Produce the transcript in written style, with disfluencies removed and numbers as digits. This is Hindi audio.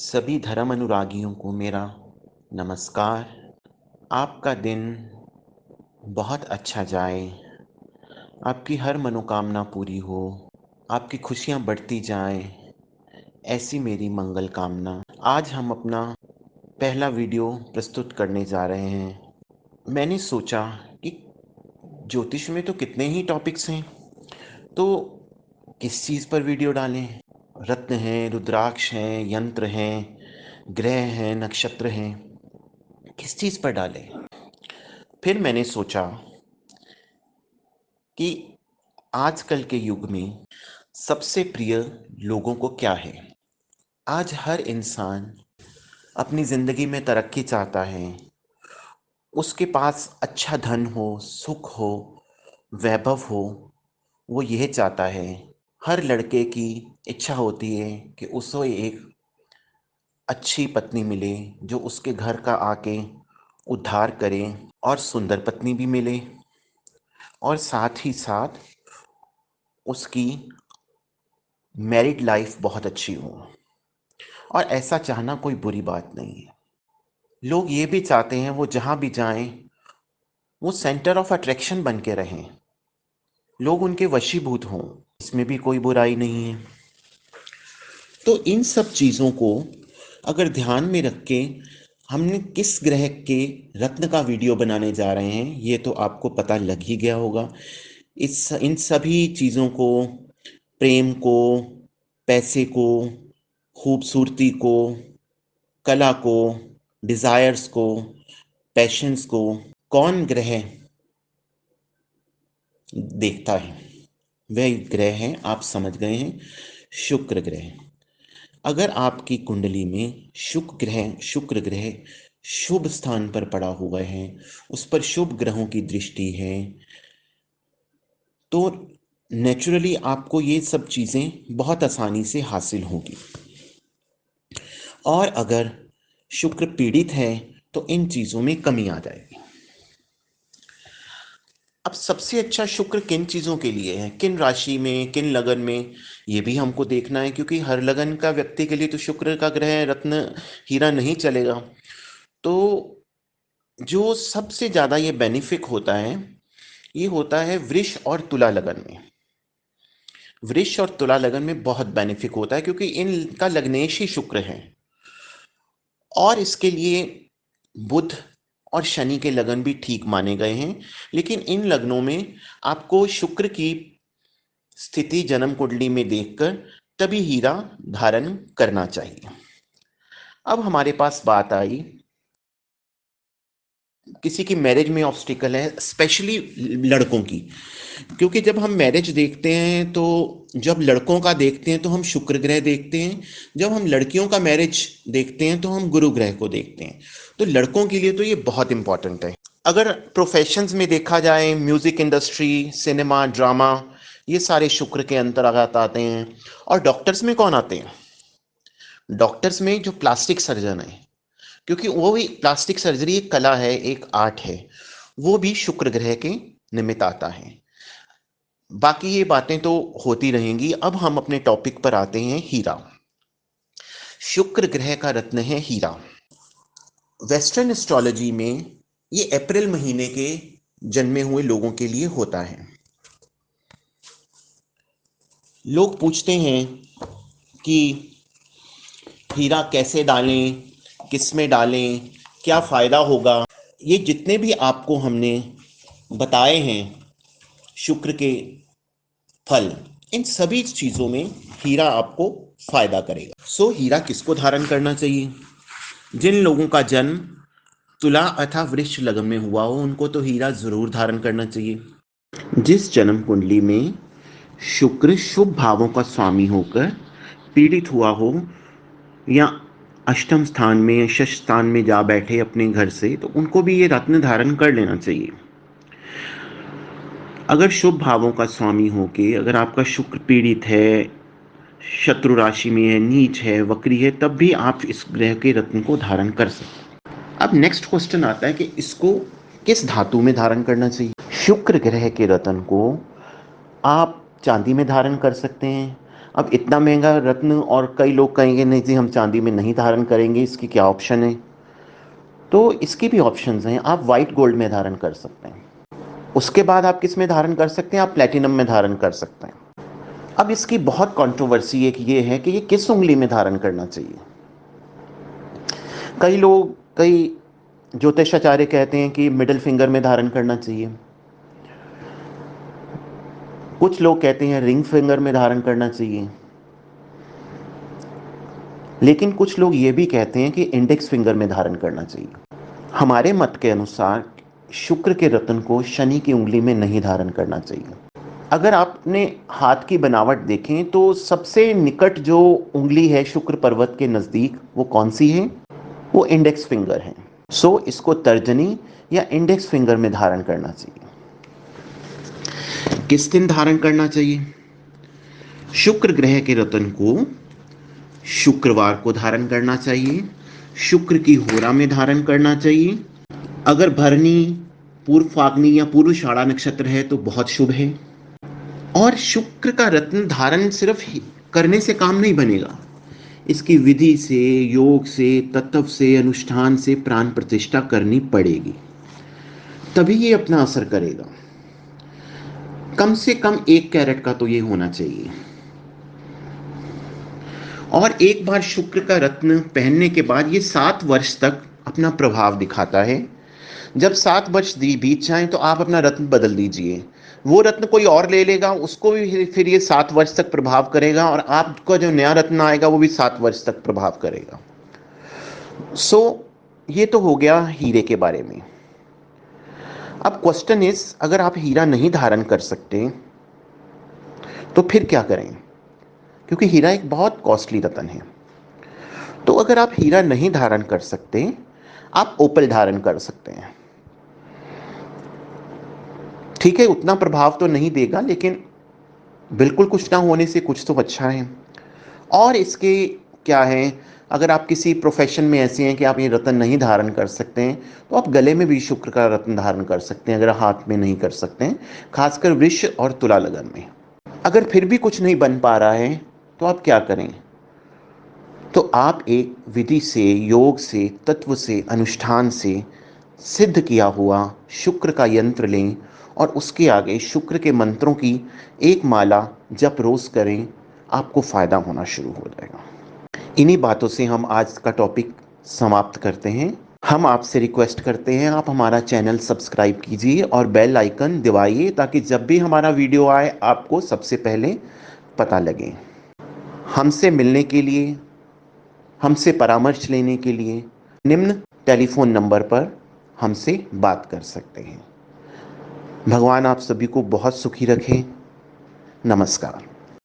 सभी धर्म अनुरागियों को मेरा नमस्कार। आपका दिन बहुत अच्छा जाए, आपकी हर मनोकामना पूरी हो, आपकी खुशियाँ बढ़ती जाएँ, ऐसी मेरी मंगल कामना। आज हम अपना पहला वीडियो प्रस्तुत करने जा रहे हैं। मैंने सोचा कि ज्योतिष में तो कितने ही टॉपिक्स हैं, तो किस चीज़ पर वीडियो डालें? रत्न हैं, रुद्राक्ष हैं, यंत्र हैं, ग्रह हैं, नक्षत्र हैं, किस चीज़ पर डालें? फिर मैंने सोचा कि आजकल के युग में सबसे प्रिय लोगों को क्या है। आज हर इंसान अपनी ज़िंदगी में तरक्की चाहता है, उसके पास अच्छा धन हो, सुख हो, वैभव हो, वो यह चाहता है। हर लड़के की इच्छा होती है कि उसे एक अच्छी पत्नी मिले जो उसके घर का आके उद्धार करे, और सुंदर पत्नी भी मिले, और साथ ही साथ उसकी मैरिड लाइफ बहुत अच्छी हो। और ऐसा चाहना कोई बुरी बात नहीं है। लोग ये भी चाहते हैं वो जहाँ भी जाएं वो सेंटर ऑफ अट्रैक्शन बन के रहें, लोग उनके वशीभूत हों, इसमें भी कोई बुराई नहीं है। तो इन सब चीज़ों को अगर ध्यान में रख के हमने किस ग्रह के रत्न का वीडियो बनाने जा रहे हैं, ये तो आपको पता लग ही गया होगा। इन सभी चीज़ों को, प्रेम को, पैसे को, खूबसूरती को, कला को, डिज़ायर्स को, पैशंस को कौन ग्रह देखता है? वह ग्रह है, आप समझ गए हैं, शुक्र ग्रह। अगर आपकी कुंडली में शुक्र ग्रह शुभ स्थान पर पड़ा हुआ है, उस पर शुभ ग्रहों की दृष्टि है, तो नेचुरली आपको ये सब चीज़ें बहुत आसानी से हासिल होंगी। और अगर शुक्र पीड़ित है तो इन चीज़ों में कमी आ जाएगी। अब सबसे अच्छा शुक्र किन चीज़ों के लिए है, किन राशि में, किन लगन में, ये भी हमको देखना है, क्योंकि हर लगन का व्यक्ति के लिए तो शुक्र का ग्रह रत्न हीरा नहीं चलेगा। तो जो सबसे ज़्यादा ये बेनिफिक होता है, ये होता है वृष और तुला लगन में। वृष और तुला लगन में बहुत बेनिफिक होता है, क्योंकि इनका लग्नेश ही शुक्र है। और इसके लिए बुध और शनि के लगन भी ठीक माने गए हैं, लेकिन इन लगनों में आपको शुक्र की स्थिति जन्म कुंडली में देखकर तभी हीरा धारण करना चाहिए। अब हमारे पास बात आई, किसी की मैरिज में ऑब्स्टिकल है, स्पेशली लड़कों की, क्योंकि जब हम मैरिज देखते हैं तो जब लड़कों का देखते हैं तो हम शुक्र ग्रह देखते हैं, जब हम लड़कियों का मैरिज देखते हैं तो हम गुरु ग्रह को देखते हैं। तो लड़कों के लिए तो ये बहुत इंपॉर्टेंट है। अगर प्रोफेशंस में देखा जाए, म्यूजिक इंडस्ट्री, सिनेमा, ड्रामा, ये सारे शुक्र के अंतर्गत आते हैं। और डॉक्टर्स में कौन आते हैं? डॉक्टर्स में जो प्लास्टिक सर्जन है, क्योंकि वो भी प्लास्टिक सर्जरी एक कला है, एक आर्ट है, वो भी शुक्र ग्रह के निमित्त आता है। बाकी ये बातें तो होती रहेंगी। अब हम अपने टॉपिक पर आते हैं, हीरा। शुक्र ग्रह का रत्न है हीरा। वेस्टर्न एस्ट्रोलॉजी में ये अप्रैल महीने के जन्मे हुए लोगों के लिए होता है। लोग पूछते हैं कि हीरा कैसे डालें, किस में डालें, क्या फ़ायदा होगा। ये जितने भी आपको हमने बताए हैं शुक्र के फल, इन सभी चीज़ों में हीरा आपको फ़ायदा करेगा। हीरा किसको धारण करना चाहिए? जिन लोगों का जन्म तुला अथवा वृश्च लगन में हुआ हो, उनको तो हीरा ज़रूर धारण करना चाहिए। जिस जन्म कुंडली में शुक्र शुभ भावों का स्वामी होकर पीड़ित हुआ हो, या अष्टम स्थान में या षष्ठ स्थान में जा बैठे अपने घर से, तो उनको भी ये रत्न धारण कर लेना चाहिए। अगर शुभ भावों का स्वामी होके अगर आपका शुक्र पीड़ित है, शत्रु राशि में है, नीच है, वक्री है, तब भी आप इस ग्रह के रत्न को धारण कर सकते हैं। अब नेक्स्ट क्वेश्चन आता है कि इसको किस धातु में धारण करना चाहिए। शुक्र ग्रह के रत्न को आप चांदी में धारण कर सकते हैं, अब इतना महंगा रत्न, और कई लोग कहेंगे नहीं जी हम चांदी में नहीं धारण करेंगे, इसकी क्या ऑप्शन है? तो इसके भी ऑप्शंस हैं। आप वाइट गोल्ड में धारण कर सकते हैं। उसके बाद आप किस में धारण कर सकते हैं? आप प्लेटिनम में धारण कर सकते हैं। अब इसकी बहुत कंट्रोवर्सी एक ये है कि ये किस उंगली में धारण करना चाहिए। कई ज्योतिषाचार्य कहते हैं कि मिडिल फिंगर में धारण करना चाहिए। कुछ लोग कहते हैं रिंग फिंगर में धारण करना चाहिए। लेकिन कुछ लोग ये भी कहते हैं कि इंडेक्स फिंगर में धारण करना चाहिए। हमारे मत के अनुसार शुक्र के रत्न को शनि की उंगली में नहीं धारण करना चाहिए। अगर आपने हाथ की बनावट देखें तो सबसे निकट जो उंगली है शुक्र पर्वत के नज़दीक, वो कौन सी है? वो इंडेक्स फिंगर है। सो इसको तर्जनी या इंडेक्स फिंगर में धारण करना चाहिए। किस दिन धारण करना चाहिए? शुक्र ग्रह के रत्न को शुक्रवार को धारण करना चाहिए। शुक्र की होरा में धारण करना चाहिए। अगर भरनी, पूर्व फागनी या पूर्वाषाढ़ा नक्षत्र है तो बहुत शुभ है। और शुक्र का रत्न धारण सिर्फ करने से काम नहीं बनेगा, इसकी विधि से, योग से, तत्व से, अनुष्ठान से प्राण प्रतिष्ठा करनी पड़ेगी, तभी ये अपना असर करेगा। कम से कम 1 कैरेट का तो ये होना चाहिए। और एक बार शुक्र का रत्न पहनने के बाद ये 7 वर्ष तक अपना प्रभाव दिखाता है। जब 7 वर्ष बीत जाएं तो आप अपना रत्न बदल दीजिए। वो रत्न कोई और ले लेगा, उसको भी फिर ये 7 वर्ष तक प्रभाव करेगा, और आपका जो नया रत्न आएगा वो भी 7 वर्ष तक प्रभाव करेगा। सो ये तो हो गया हीरे के बारे में। अब क्वेश्चन इज, अगर आप हीरा नहीं धारण कर सकते तो फिर क्या करें? क्योंकि हीरा एक बहुत कॉस्टली रत्न है। तो अगर आप हीरा नहीं धारण कर सकते, आप ओपल धारण कर सकते हैं। ठीक है, उतना प्रभाव तो नहीं देगा, लेकिन बिल्कुल कुछ ना होने से कुछ तो अच्छा है। और इसके क्या है, अगर आप किसी प्रोफेशन में ऐसे हैं कि आप ये रत्न नहीं धारण कर सकते हैं, तो आप गले में भी शुक्र का रत्न धारण कर सकते हैं, अगर हाथ में नहीं कर सकते हैं, खासकर वृष और तुला लगन में। अगर फिर भी कुछ नहीं बन पा रहा है तो आप क्या करें? तो आप एक विधि से, योग से, तत्व से, अनुष्ठान से सिद्ध किया हुआ शुक्र का यंत्र लें और उसके आगे शुक्र के मंत्रों की एक माला जप रोज करें। आपको फायदा होना शुरू हो जाएगा। इन्हीं बातों से हम आज का टॉपिक समाप्त करते हैं। हम आपसे रिक्वेस्ट करते हैं, आप हमारा चैनल सब्सक्राइब कीजिए और बेल आइकन दबाइए, ताकि जब भी हमारा वीडियो आए आपको सबसे पहले पता लगे। हमसे मिलने के लिए, हमसे परामर्श लेने के लिए निम्न टेलीफोन नंबर पर हमसे बात कर सकते हैं। भगवान आप सभी को बहुत सुखी रखें। नमस्कार।